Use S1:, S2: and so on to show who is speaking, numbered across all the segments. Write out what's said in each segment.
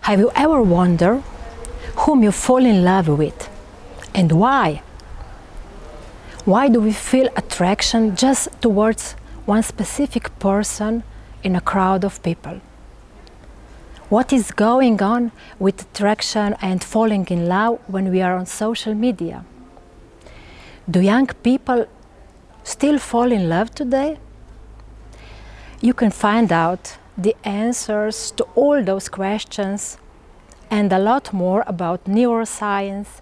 S1: Have you ever wondered whom you fall in love with and why? Why do we feel attraction just towards one specific person in a crowd of people? What is going on with attraction and falling in love when we are on social media? Do young people still fall in love today? You can find out the answers to all those questions and a lot more about neuroscience,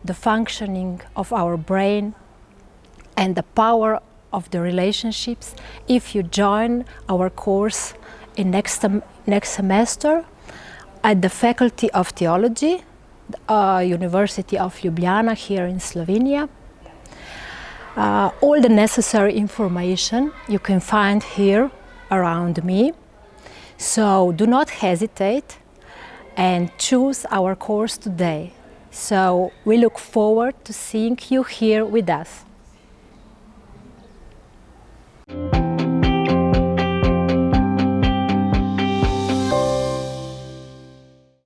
S1: the functioning of our brain, and the power of the relationships if you join our course in next semester at the Faculty of Theology, University of Ljubljani here in Slovenia. All the necessary information you can find here around me. So do not hesitate and choose our course today. So we look forward to seeing you here with us.